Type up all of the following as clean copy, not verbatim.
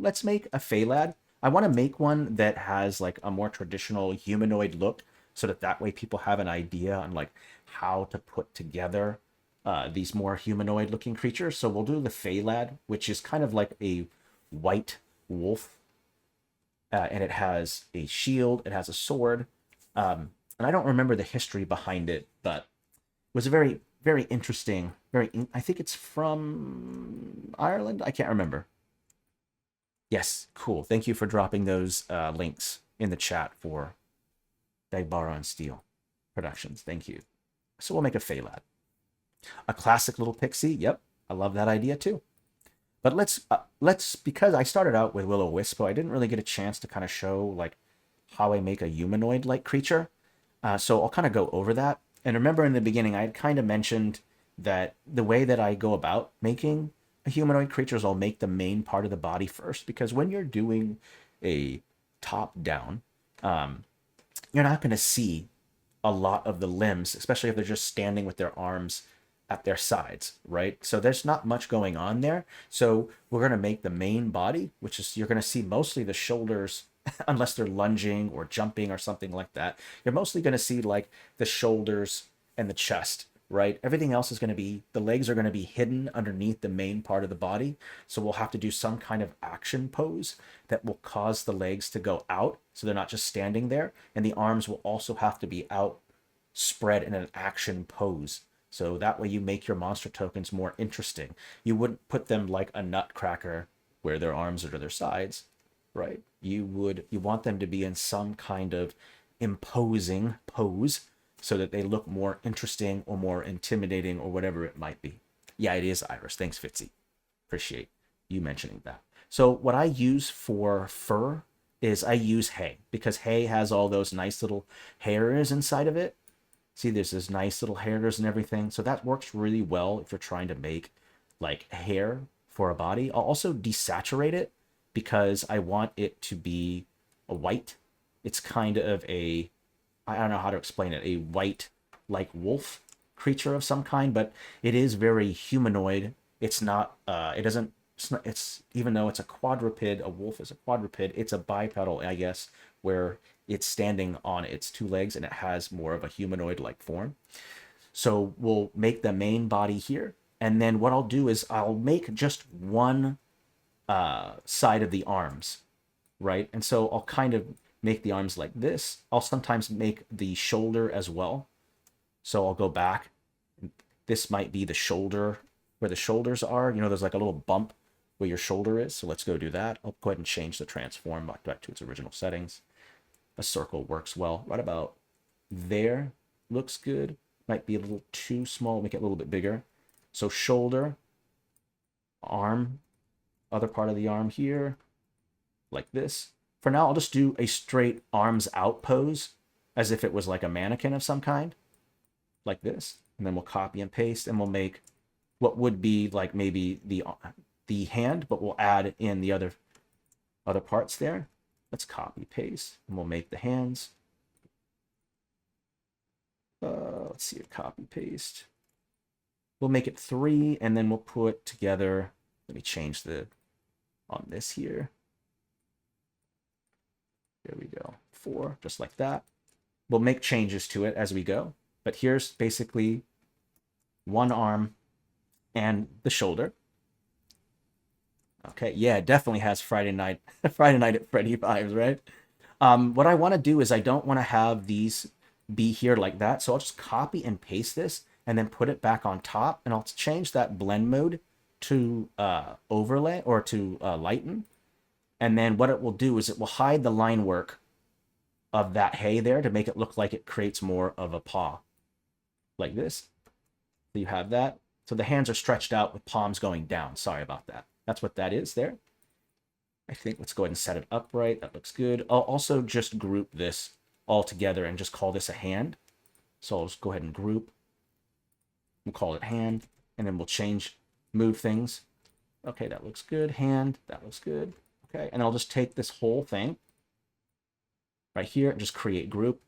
let's make a Faelad. I want to make one that has like a more traditional humanoid look, so that way people have an idea on like how to put together these more humanoid looking creatures. So we'll do the Faelad, which is kind of like a white wolf, and it has a shield, it has a sword, and I don't remember the history behind it, but it was a very, very interesting. I think it's from Ireland. I can't remember. Yes, cool. Thank you for dropping those links in the chat for Dagbara and Steel Productions. Thank you. So we'll make a Faelad. A classic little pixie. Yep, I love that idea too. But let's because I started out with Will-O-Wisp, so I didn't really get a chance to kind of show like how I make a humanoid-like creature. So I'll kind of go over that. And remember in the beginning, I had kind of mentioned that the way that I go about making a humanoid creature is I'll make the main part of the body first, because when you're doing a top down, you're not going to see a lot of the limbs, especially if they're just standing with their arms at their sides, right? So there's not much going on there. So we're going to make the main body, which is you're going to see mostly the shoulders, unless they're lunging or jumping or something like that. You're mostly going to see like the shoulders and the chest, right? Everything else is going to be, the legs are going to be hidden underneath the main part of the body. So we'll have to do some kind of action pose that will cause the legs to go out, so they're not just standing there. And the arms will also have to be out, spread in an action pose. So that way you make your monster tokens more interesting. You wouldn't put them like a nutcracker where their arms are to their sides, right? You want them to be in some kind of imposing pose so that they look more interesting or more intimidating or whatever it might be. Yeah, it is Iris. Thanks, Fitzy. Appreciate you mentioning that. So what I use for fur is I use hay, because hay has all those nice little hairs inside of it. See, there's this nice little hairs and everything. So that works really well if you're trying to make like hair for a body. I'll also desaturate it because I want it to be a white. It's kind of a, I don't know how to explain it, a white like wolf creature of some kind, but it is very humanoid. It's not, it's even though it's a quadruped, a wolf is a quadruped, it's a bipedal, I guess, where it's standing on its two legs and it has more of a humanoid like form. So we'll make the main body here. And then what I'll do is I'll make just one side of the arms, right? And so I'll kind of make the arms like this. I'll sometimes make the shoulder as well. So I'll go back. This might be the shoulder, where the shoulders are. You know, there's like a little bump where your shoulder is. So let's go do that. I'll go ahead and change the transform back to its original settings. A circle works well. Right about there looks good. Might be a little too small. Make it a little bit bigger. So shoulder, arm, other part of the arm here, like this. For now, I'll just do a straight arms out pose as if it was like a mannequin of some kind, like this. And then we'll copy and paste, and we'll make what would be like maybe the hand, but we'll add in the other parts there. Let's copy paste, and we'll make the hands. Let's see, copy paste. We'll make it 3, and then we'll put together, let me change the on this here. There we go. 4, just like that. We'll make changes to it as we go. But here's basically one arm and the shoulder. Okay, yeah, it definitely has Friday night at Freddy vibes, right? What I want to do is I don't want to have these be here like that. So I'll just copy and paste this and then put it back on top. And I'll change that blend mode to overlay or to lighten. And then what it will do is it will hide the line work of that hay there to make it look like it creates more of a paw. Like this. So you have that. So the hands are stretched out with palms going down. Sorry about that. That's what that is there. I think let's go ahead and set it upright. That looks good. I'll also just group this all together and just call this a hand. So I'll just go ahead and group. We'll call it hand. And then we'll move things. Okay, that looks good. Hand, that looks good. Okay, and I'll just take this whole thing right here and just create group.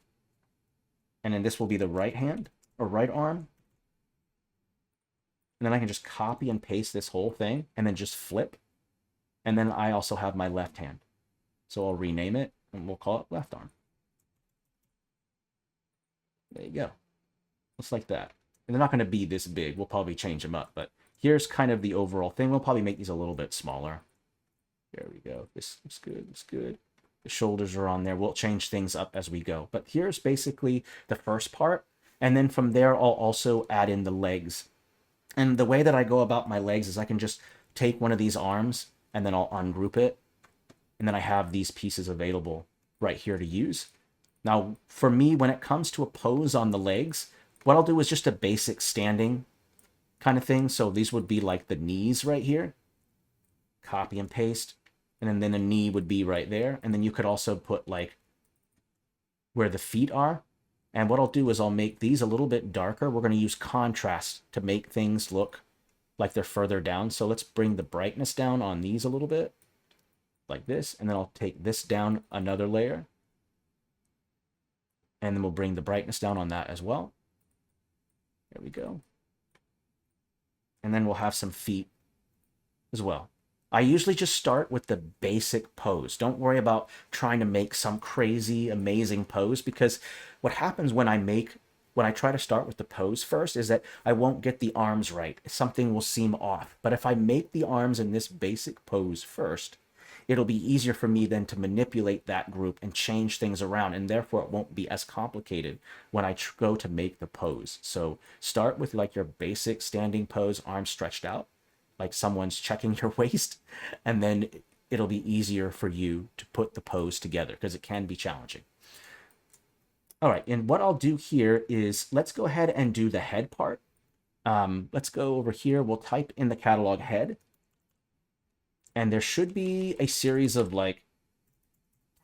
And then this will be the right hand or right arm. And then I can just copy and paste this whole thing and then just flip. And then I also have my left hand. So I'll rename it and we'll call it left arm. There you go. Looks like that. And they're not going to be this big. We'll probably change them up, but here's kind of the overall thing. We'll probably make these a little bit smaller. There we go. This looks good. Looks good. The shoulders are on there. We'll change things up as we go. But here's basically the first part. And then from there, I'll also add in the legs. And the way that I go about my legs is I can just take one of these arms and then I'll ungroup it. And then I have these pieces available right here to use. Now, for me, when it comes to a pose on the legs, what I'll do is just a basic standing kind of thing. So these would be like the knees right here. Copy and paste. And then the knee would be right there. And then you could also put like where the feet are. And what I'll do is I'll make these a little bit darker. We're going to use contrast to make things look like they're further down. So let's bring the brightness down on these a little bit. Like this. And then I'll take this down another layer. And then we'll bring the brightness down on that as well. There we go. And then we'll have some feet as well. I usually just start with the basic pose. Don't worry about trying to make some crazy, amazing pose, because what happens when I try to start with the pose first is that I won't get the arms right. Something will seem off. But if I make the arms in this basic pose first, it'll be easier for me then to manipulate that group and change things around, and therefore it won't be as complicated when I go to make the pose. So start with like your basic standing pose, arms stretched out, like someone's checking your waist, and then it'll be easier for you to put the pose together because it can be challenging. All right, and what I'll do here is let's go ahead and do the head part. Let's go over here. We'll type in the catalog head. And there should be a series of like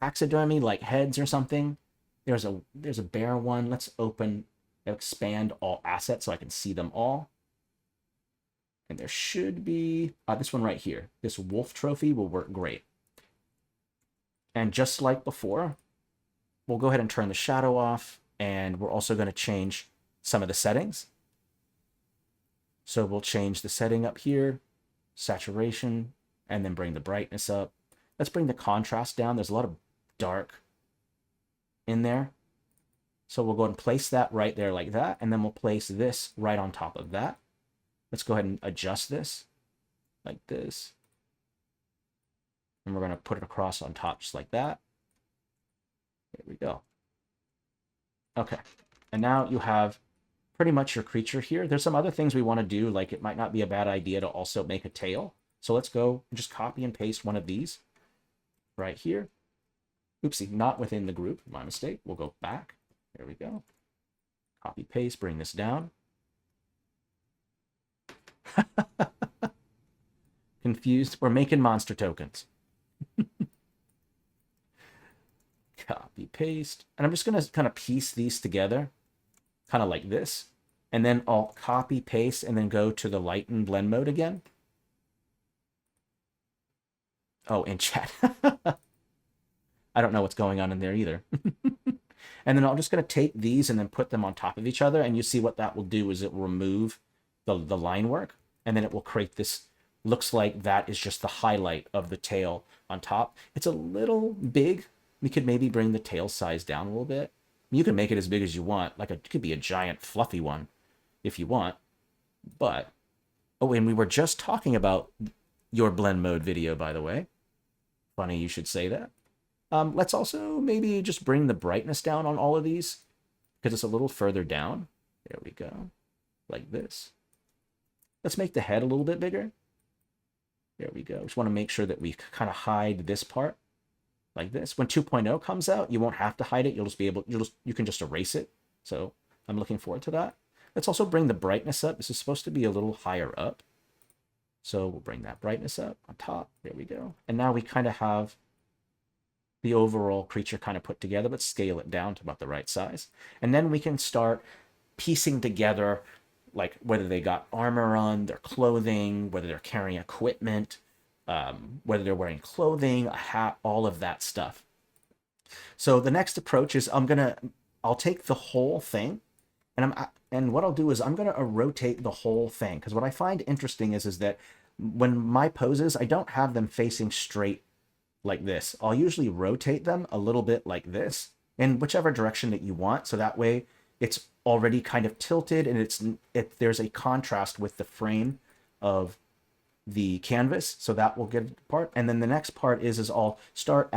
taxidermy, like heads or something. There's a bear one. Let's expand all assets so I can see them all. And there should be this one right here. This wolf trophy will work great. And just like before, we'll go ahead and turn the shadow off. And we're also going to change some of the settings. So we'll change the setting up here, saturation, and then bring the brightness up. Let's bring the contrast down. There's a lot of dark in there. So we'll go ahead and place that right there like that. And then we'll place this right on top of that. Let's go ahead and adjust this like this. And we're going to put it across on top just like that. There we go. Okay. And now you have pretty much your creature here. There's some other things we want to do, like it might not be a bad idea to also make a tail. So let's go and just copy and paste one of these right here. Oopsie, not within the group. My mistake. We'll go back. There we go. Copy, paste, bring this down. Confused. We're making monster tokens. Copy, paste. And I'm just going to kind of piece these together, kind of like this. And then I'll copy, paste, and then go to the lighten blend mode again. Oh, in chat. I don't know what's going on in there either. And then I'm just going to take these and then put them on top of each other. And you see what that will do is it will remove the line work. And then it will create this, looks like that is just the highlight of the tail on top. It's a little big. We could maybe bring the tail size down a little bit. You can make it as big as you want. Like it could be a giant fluffy one if you want. But, oh, and we were just talking about your blend mode video, by the way. Funny you should say that. Let's also maybe just bring the brightness down on all of these because it's a little further down. There we go. Like this. Let's make the head a little bit bigger. There we go. Just want to make sure that we kind of hide this part like this. When 2.0 comes out, you won't have to hide it. You'll just be able, you can just erase it. So I'm looking forward to that. Let's also bring the brightness up. This is supposed to be a little higher up. So we'll bring that brightness up on top. There we go. And now we kind of have the overall creature kind of put together. Let's scale it down to about the right size. And then we can start piecing together, like whether they got armor on, their clothing, whether they're carrying equipment, whether they're wearing clothing, a hat, all of that stuff. So the next approach is I'll take the whole thing. And what I'll do is I'm going to rotate the whole thing, because what I find interesting is that when my poses, I don't have them facing straight like this. I'll usually rotate them a little bit like this in whichever direction that you want. So that way it's already kind of tilted and there's a contrast with the frame of the canvas. So that will get part. And then the next part is I'll start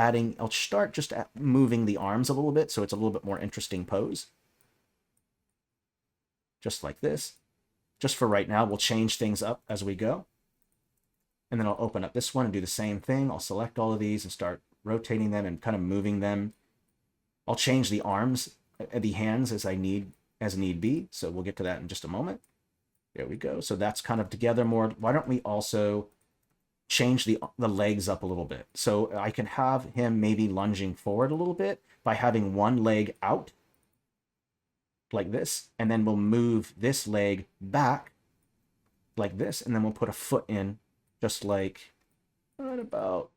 just moving the arms a little bit. So it's a little bit more interesting pose. Just like this. Just for right now, we'll change things up as we go. And then I'll open up this one and do the same thing. I'll select all of these and start rotating them and kind of moving them. I'll change the arms, the hands as need be. So we'll get to that in just a moment. There we go. So that's kind of together more. Why don't we also change the legs up a little bit? So I can have him maybe lunging forward a little bit by having one leg out like this. And then we'll move this leg back like this. And then we'll put a foot in just like right about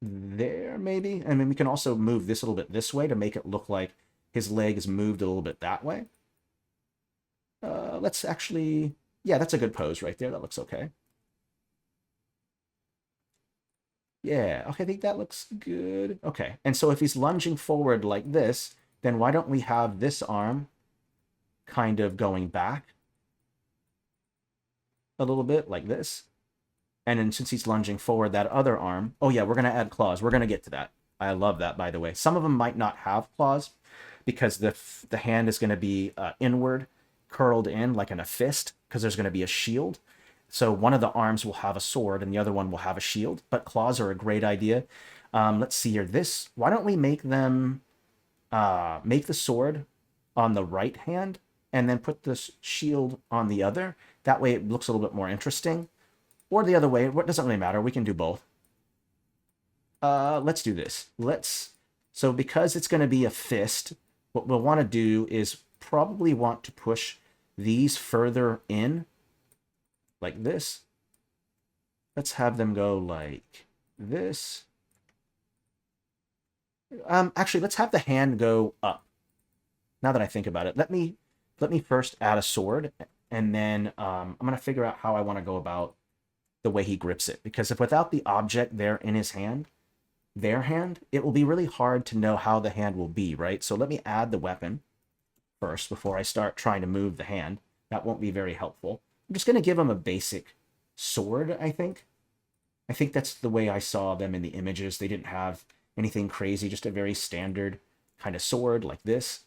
there maybe. And then we can also move this a little bit this way to make it look like his leg is moved a little bit that way. Let's actually, yeah, that's a good pose right there. That looks okay. Yeah, okay, I think that looks good. Okay, and so if he's lunging forward like this, then why don't we have this arm kind of going back a little bit like this? And then since he's lunging forward, that other arm, oh yeah, we're going to add claws. We're going to get to that. I love that, by the way. Some of them might not have claws because the hand is going to be inward, curled in like in a fist, because there's going to be a shield. So one of the arms will have a sword and the other one will have a shield, but claws are a great idea. Let's see here. Why don't we make them, make the sword on the right hand and then put this shield on the other. That way it looks a little bit more interesting. Or the other way, it doesn't really matter. We can do both. Let's do this. So because it's going to be a fist, what we'll want to do is probably want to push these further in like this. Let's have them go like this. Actually, let's have the hand go up. Now that I think about it, let me first add a sword, and then I'm going to figure out how I want to go about the way he grips it. Because if without the object there in his hand, their hand, it will be really hard to know how the hand will be, right? So let me add the weapon first before I start trying to move the hand. That won't be very helpful. I'm just going to give him a basic sword, I think. I think that's the way I saw them in the images. They didn't have anything crazy, just a very standard kind of sword like this.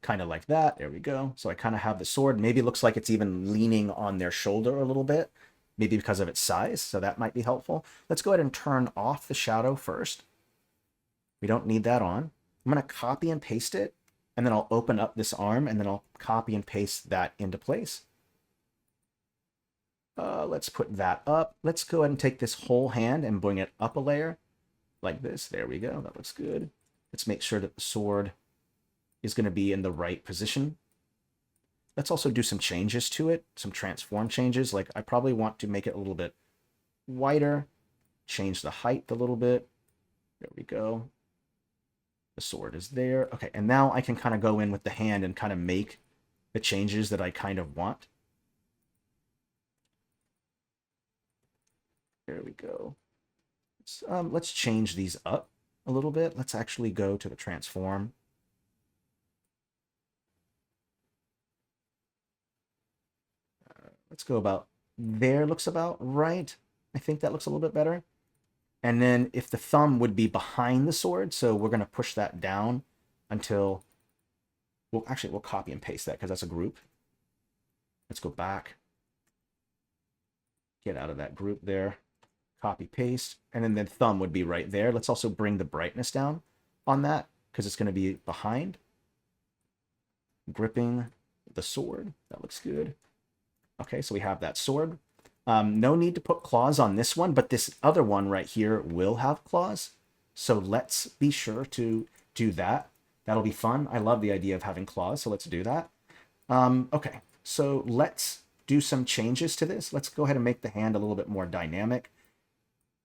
Kind of like that. There we go. So I kind of have the sword. Maybe it looks like it's even leaning on their shoulder a little bit, maybe because of its size. So that might be helpful. Let's go ahead and turn off the shadow first. We don't need that on. I'm going to copy and paste it, and then I'll open up this arm, and then I'll copy and paste that into place. Let's put that up. Let's go ahead and take this whole hand and bring it up a layer like this. There we go. That looks good. Let's make sure that the sword is going to be in the right position. Let's also do some changes to it, some transform changes. Like I probably want to make it a little bit wider, change the height a little bit. There we go. The sword is there. Okay, and now I can kind of go in with the hand and kind of make the changes that I kind of want. There we go. Let's change these up a little bit. Let's actually go to the transform. Let's go about there. Looks about right. I think that looks a little bit better. And then if the thumb would be behind the sword, so we're going to push that down until, well, actually, we'll copy and paste that because that's a group. Let's go back. Get out of that group there. Copy, paste. And then the thumb would be right there. Let's also bring the brightness down on that because it's going to be behind. Gripping the sword. That looks good. Okay, so we have that sword. No need to put claws on this one, but this other one right here will have claws. So let's be sure to do that. That'll be fun. I love the idea of having claws, so let's do that. Okay, so let's do some changes to this. Let's go ahead and make the hand a little bit more dynamic.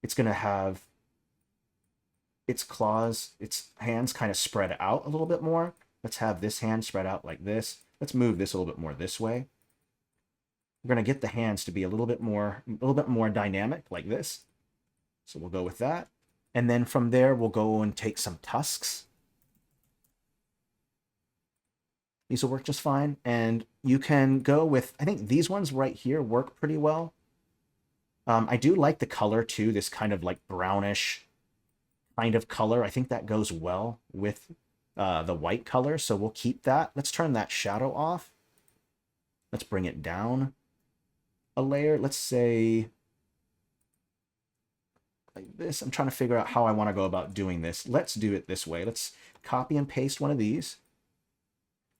It's going to have its claws, its hands kind of spread out a little bit more. Let's have this hand spread out like this. Let's move this a little bit more this way. we're going to get the hands to be a little bit more dynamic like this. So we'll go with that. And then from there, we'll go and take some tusks. These will work just fine. And you can go with, I think these ones right here work pretty well. I do like the color too, this kind of like brownish kind of color. I think that goes well with the white color, so we'll keep that. Let's turn that shadow off. Let's bring it down a layer. Let's say like this. I'm trying to figure out how I want to go about doing this. Let's do it this way. Let's copy and paste one of these.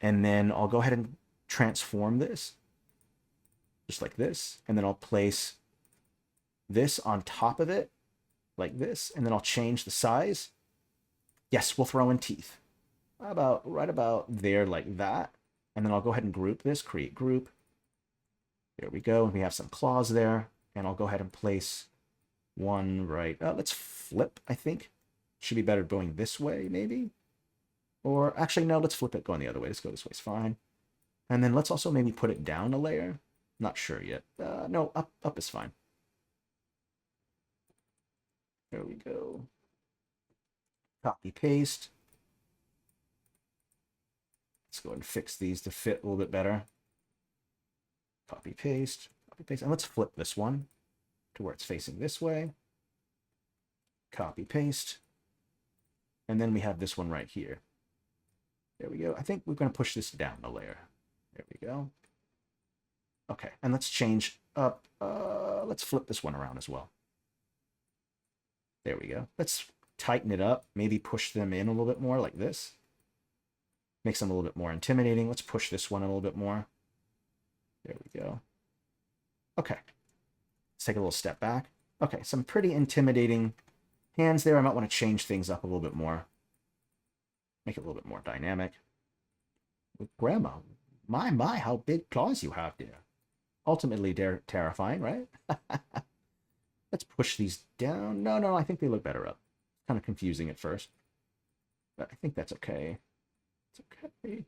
And then I'll go ahead and transform this just like this. And then I'll place this on top of it like this. And then I'll change the size. Yes, we'll throw in teeth. Right about there like that. And then I'll go ahead and group this, create group. There we go. We have some claws there. And I'll go ahead and place one right. Let's flip, I think. Should be better going this way, maybe. Or actually, no, let's flip it going the other way. Let's go this way, it's fine. And then let's also maybe put it down a layer. Not sure yet. No, up is fine. There we go. Copy, paste. Let's go ahead and fix these to fit a little bit better. Copy, paste, and let's flip this one to where it's facing this way. Copy, paste. And then we have this one right here. There we go. I think we're going to push this down a layer. There we go. Okay, and let's change up. Let's flip this one around as well. There we go. Let's tighten it up. Maybe push them in a little bit more like this. Makes them a little bit more intimidating. Let's push this one a little bit more. There we go. Okay. Let's take a little step back. Okay, some pretty intimidating hands there. I might want to change things up a little bit more. Make it a little bit more dynamic. Grandma, my, how big claws you have there. Ultimately, they're terrifying, right? Let's push these down. No, I think they look better up. Kind of confusing at first. But I think that's okay. It's okay.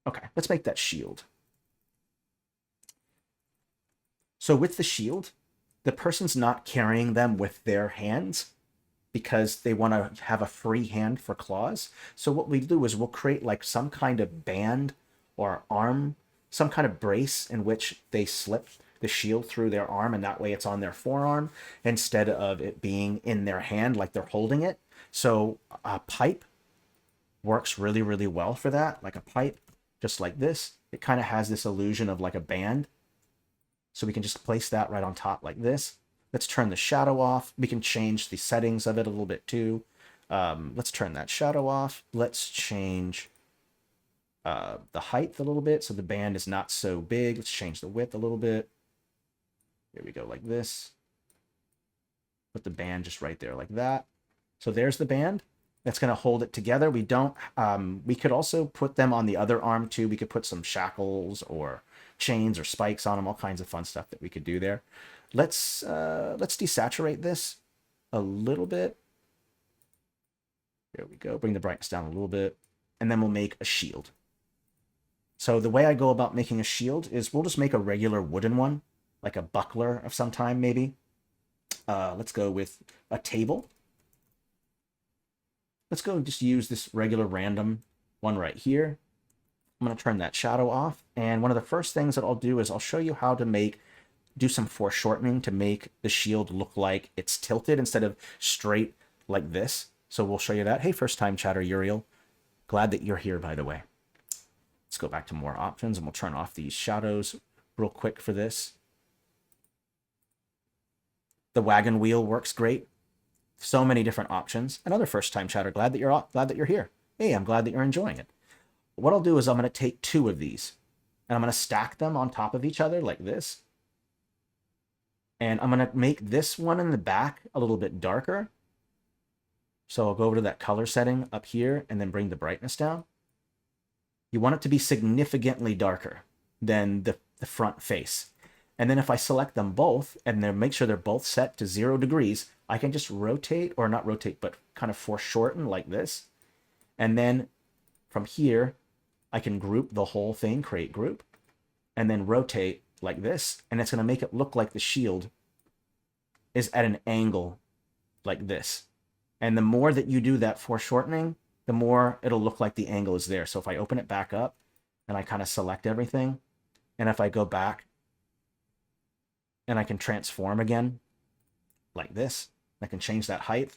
Okay, let's make that shield. So with the shield, the person's not carrying them with their hands because they want to have a free hand for claws. So what we do is we'll create like some kind of band or arm, some kind of brace in which they slip the shield through their arm, and that way it's on their forearm instead of it being in their hand like they're holding it. So a pipe works really, really well for that. Like a pipe, just like this. It kind of has this illusion of like a band. So we can just place that right on top like this. Let's turn the shadow off. We can change the settings of it a little bit too. Let's turn that shadow off. Let's change the height a little bit so the band is not so big. Let's change the width a little bit. There we go, like this. Put the band just right there like that. So there's the band. That's going to hold it together. We don't. We could also put them on the other arm too. We could put some shackles or chains or spikes on them. All kinds of fun stuff that we could do there. Let's desaturate this a little bit. There we go. Bring the brightness down a little bit, and then we'll make a shield. So the way I go about making a shield is we'll just make a regular wooden one, like a buckler of some time maybe. Let's go with a table. Let's go and just use this regular random one right here. I'm going to turn that shadow off. And one of the first things that I'll do is I'll show you how to do some foreshortening to make the shield look like it's tilted instead of straight like this. So we'll show you that. Hey, first time chatter, Uriel. Glad that you're here, by the way. Let's go back to more options and we'll turn off these shadows real quick for this. The wagon wheel works great. So many different options. Another first-time chatter. Glad that you're here. Hey, I'm glad that you're enjoying it. What I'll do is I'm going to take two of these, and I'm going to stack them on top of each other like this. And I'm going to make this one in the back a little bit darker. So I'll go over to that color setting up here and then bring the brightness down. You want it to be significantly darker than the front face. And then if I select them both and then make sure they're both set to 0 degrees, I can just rotate, or not rotate, but kind of foreshorten like this. And then from here, I can group the whole thing, create group, and then rotate like this, and it's going to make it look like the shield is at an angle like this. And the more that you do that foreshortening, the more it'll look like the angle is there. So if I open it back up and I kind of select everything, and if I go back and I can transform again like this, I can change that height,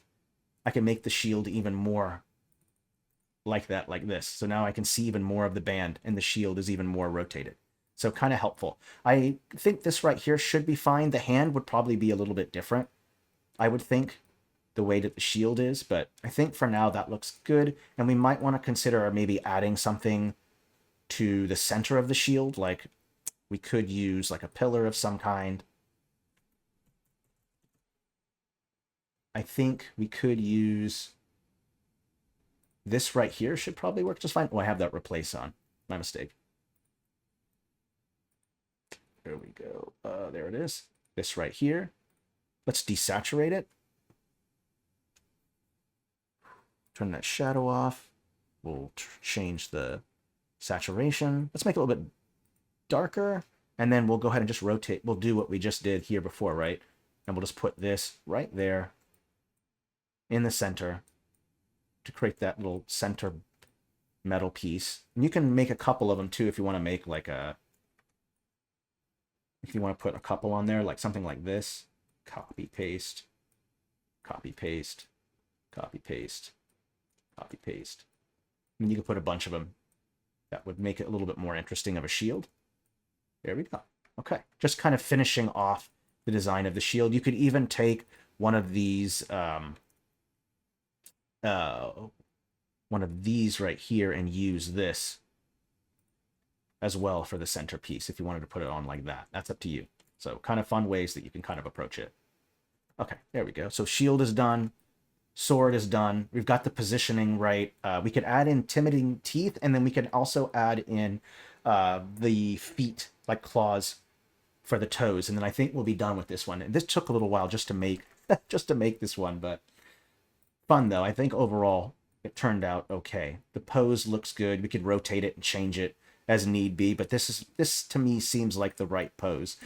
I can make the shield even more like that, like this. So now I can see even more of the band, and the shield is even more rotated. So kind of helpful. I think this right here should be fine. The hand would probably be a little bit different, I would think, the way that the shield is, but I think for now that looks good. And we might want to consider maybe adding something to the center of the shield. Like we could use like a pillar of some kind. I think we could use this right here. Should probably work just fine. Oh, I have that replace on. My mistake. There we go. There it is. This right here. Let's desaturate it. Turn that shadow off. We'll change the saturation. Let's make it a little bit darker. And then we'll go ahead and just rotate. We'll do what we just did here before, right? And we'll just put this right there in the center to create that little center metal piece. And you can make a couple of them too if you want to make like a... If you want to put a couple on there, like something like this. Copy, paste. Copy, paste. Copy, paste. Copy, paste. And you can put a bunch of them. That would make it a little bit more interesting of a shield. There we go. Okay, just kind of finishing off the design of the shield. You could even take one of these right here and use this as well for the centerpiece if you wanted to put it on like that. That's up to you. So kind of fun ways that you can kind of approach it. Okay, there we go. So shield is done. Sword is done. We've got the positioning right. We could add in timiding teeth, and then we can also add in the feet, like claws for the toes. And then I think we'll be done with this one. And this took a little while just to make this one, but fun though. I think overall it turned out okay. The pose looks good. We could rotate it and change it as need be, but this to me seems like the right pose.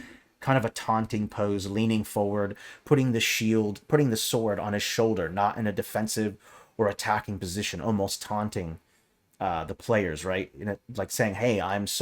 Kind of a taunting pose, leaning forward, putting the sword on his shoulder, not in a defensive or attacking position, almost taunting the players, right? Like saying, hey, I'm so